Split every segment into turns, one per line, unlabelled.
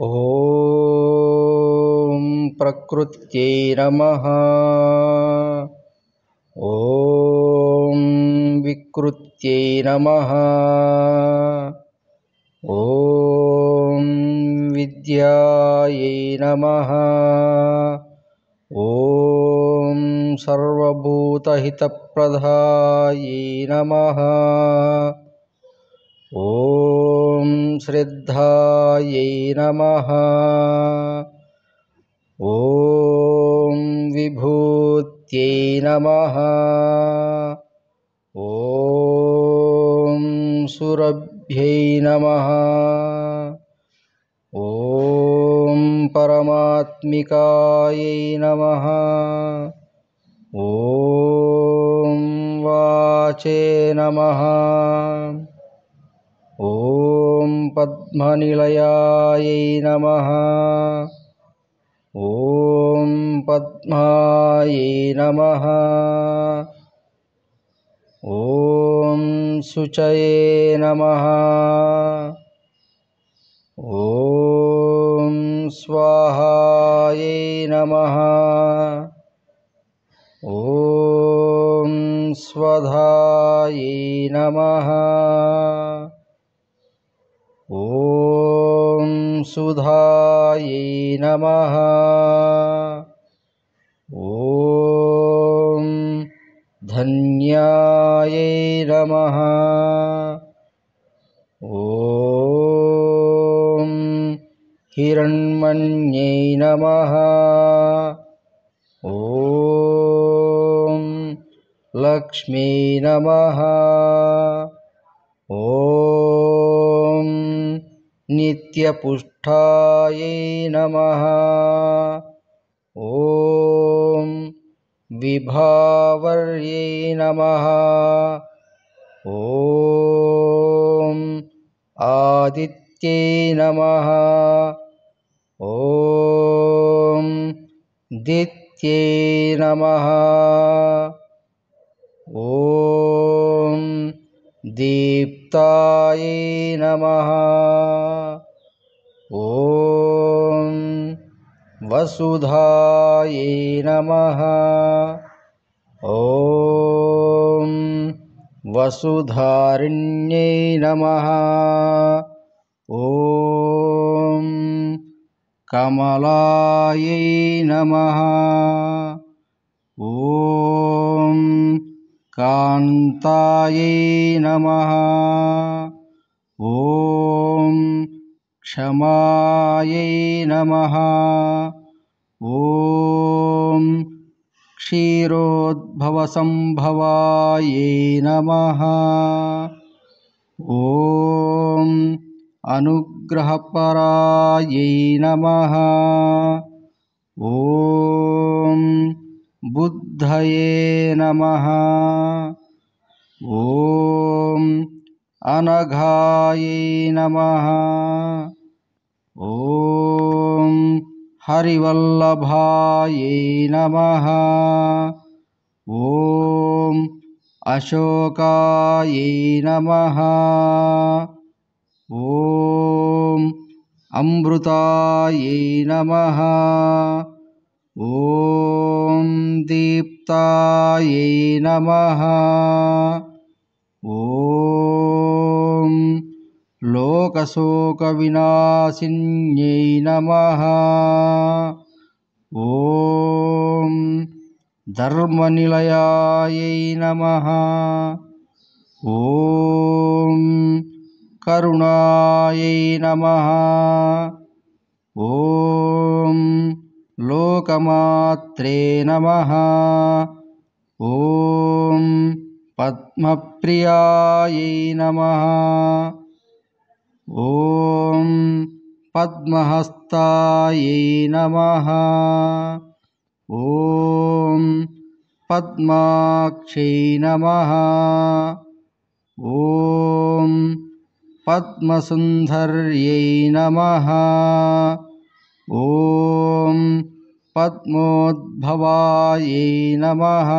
ॐ प्रकृत्यै नमः। ॐ विकृत्यै नमः। ॐ विद्यायै नमः। ॐ सर्वभूतहितप्रदायै नमः। ॐ श्रद्धायै नमः। ॐ विभूत्यै नमः। ॐ सुरभ्यै नमः। ॐ परमात्मिकायै नमः। ॐ वाचे नमः। ॐ पद्मनिलयायै नमः। ॐ पद्मायै नमः। ॐ शुचये नमः। ॐ स्वाहायै नमः। ॐ स्वधायै नमः। ॐ सुधायै नमः। ॐ धन्यायै नमः। ॐ हिरण्मन्यै नमः। ॐ लक्ष्मी नमः। ॐ नित्यपुष्टायै नमः। ॐ विभावर्यै नमः। ॐ आदित्यै नमः। ॐ दित्यै नमः। ॐ दीप्तायै नमः। ॐ वसुधायै नमः। ॐ वसुधारिण्यै नमः। ॐ कमलायै नमः। ॐ कान्तायै नमः। ॐ क्षमायै नमः। ॐ क्षीरोद्भवसम्भवायै नमः। ॐ अनुग्रहपरायै नमः। ॐ बुद्धये नमः। ॐ अनघायै नमः। ॐ हरिवल्लभायै नमः। ॐ अशोकायै नमः। ॐ अमृतायै नमः। ॐ दीप्तायै नमः। ॐ लोकशोकविनाशिन्यै नमः। ॐ धर्मनिलयायै नमः। ॐ करुणायै नमः। ॐ लोकमात्रे नमः। ॐ पद्मप्रियायै नमः। ॐ पद्महस्तायै नमः। ॐ पद्माक्षै नमः। ॐ पद्मसुन्दर्यै नमः। ॐ पद्मोद्भवायै नमः।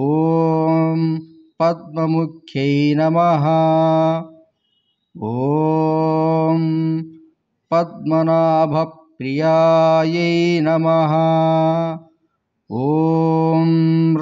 ॐ पद्ममुख्यै नमः। ॐ पद्मनाभप्रियायै नमः। ॐ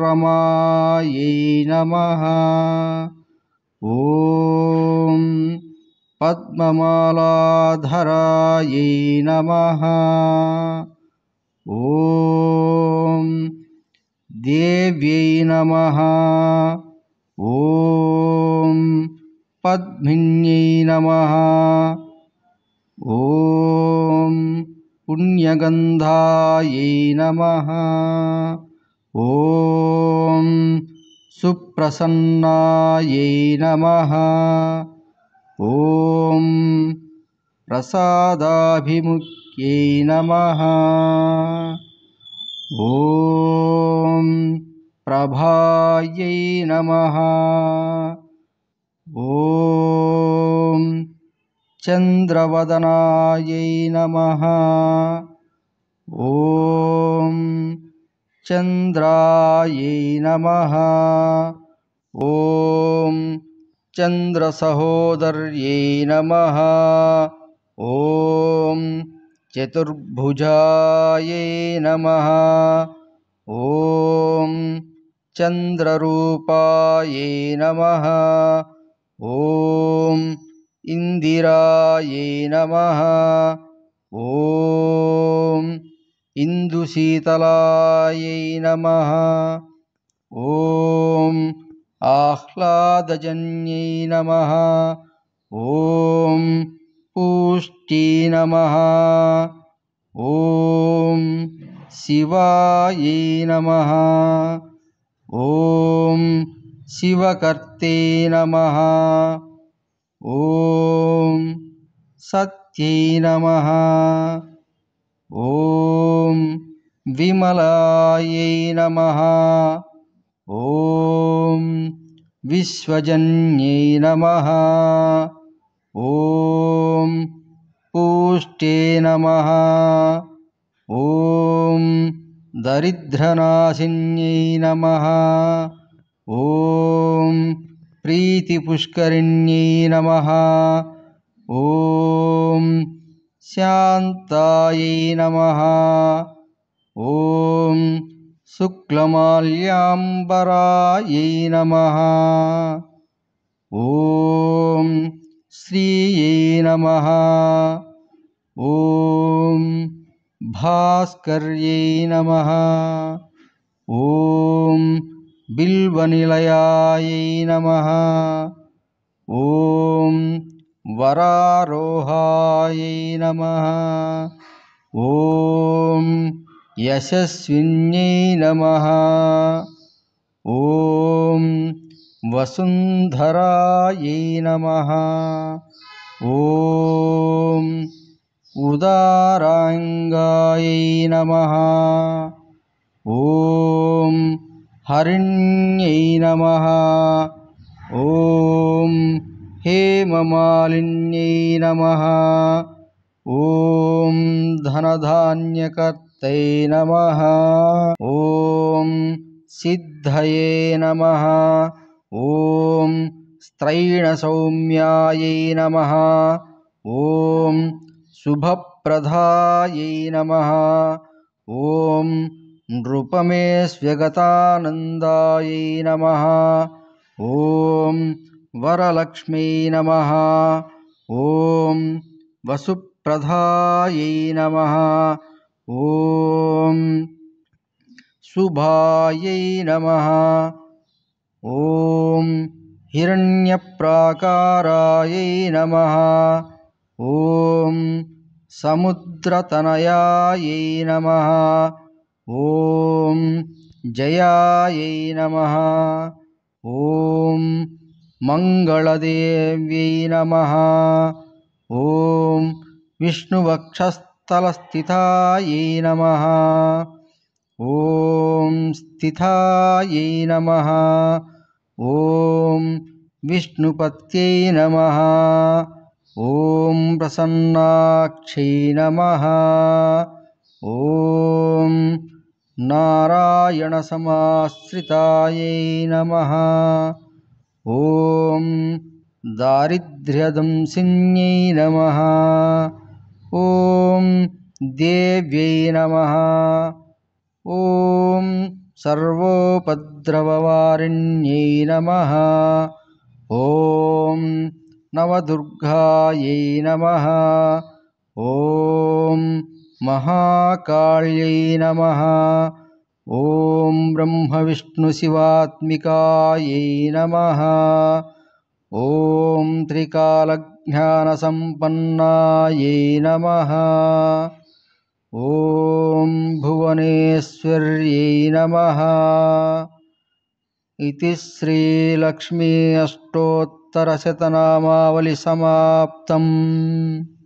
रमायै नमः। ॐ पद्ममालाधरायै नमः। ॐ देव्यै नमः। ॐ पद्मिन्यै नमः। ॐ पुण्यगन्धायै नमः। ॐ सुप्रसन्नायै नमः। ॐ प्रसादाभिमुख्यै नमः। ॐ प्रभायै नमः। ॐ चन्द्रवदनायै नमः। ॐ चन्द्रायै नमः। ॐ चन्द्रसहोदर्यै नमः। ॐ चतुर्भुजायै नमः। ॐ चन्द्ररूपायै नमः। ॐ इन्दिरायै नमः। ॐ इन्दुशीतलायै नमः। ॐ आह्लादजन्यै नमः। ॐ पुष्टि नमः। ॐ शिवायै नमः। ॐ शिवकर्ते नमः। ॐ सत्यै नमः। ॐ विमलायै नमः। ॐ विश्वजन्यै नमः। ॐ पुष्टे नमः। ॐ दरिद्रनाशिन्यै नमः। ॐ प्रीतिपुष्करिण्यै नमः। ॐ शान्तायै नमः। ॐ शुक्लमाल्याम्बरायै नमः। ॐ श्रियै नमः। ॐ भास्कर्यै नमः। ॐ बिल्वनिलयायै नमः। ॐ वरारोहायै नमः। ॐ यशस्विन्यै नमः। ॐ वसुन्धरायै नमः। ॐ उदाराङ्गायै नमः। ॐ हरिण्यै नमः। ॐ हेममालिन्यै नमः। ॐ धनधान्यकर्त्यै नमः। ॐ सिद्धये नमः। ॐ स्त्रैणसौम्यायै नमः। ॐ शुभप्रदायै नमः। ॐ नृपमेष्व्यगतानन्दायै नमः। ॐ वरलक्ष्म्यै नमः। ॐ वसुप्रदायै नमः। ॐ शुभायै नमः। ॐ हिरण्यप्राकारायै नमः। ॐ समुद्रतनयायै नमः। ॐ जयायै नमः। ॐ मङ्गलदेव्यै नमः। ॐ विष्णुवक्षस्थलस्थितायै नमः। ॐ स्थितायै नमः। ॐ विष्णुपत्यै नमः। ॐ प्रसन्नाक्षै नमः। ॐ नारायणसमाश्रितायै नमः। ॐ दारिद्र्यदंशिन्यै नमः। ॐ देव्यै नमः। ॐ सर्वोपद्रववारिण्यै नमः। ॐ नवदुर्गायै नमः। ॐ महाकाल्यै नमः। ॐ ब्रह्मविष्णुशिवात्मिकायै नमः। ॐ त्रिकालज्ञानसम्पन्नायै नमः। ॐ भुवनेश्वर्यै नमः। इति श्रीलक्ष्मी अष्टोत्तरशतनामावलिसमाप्तम्।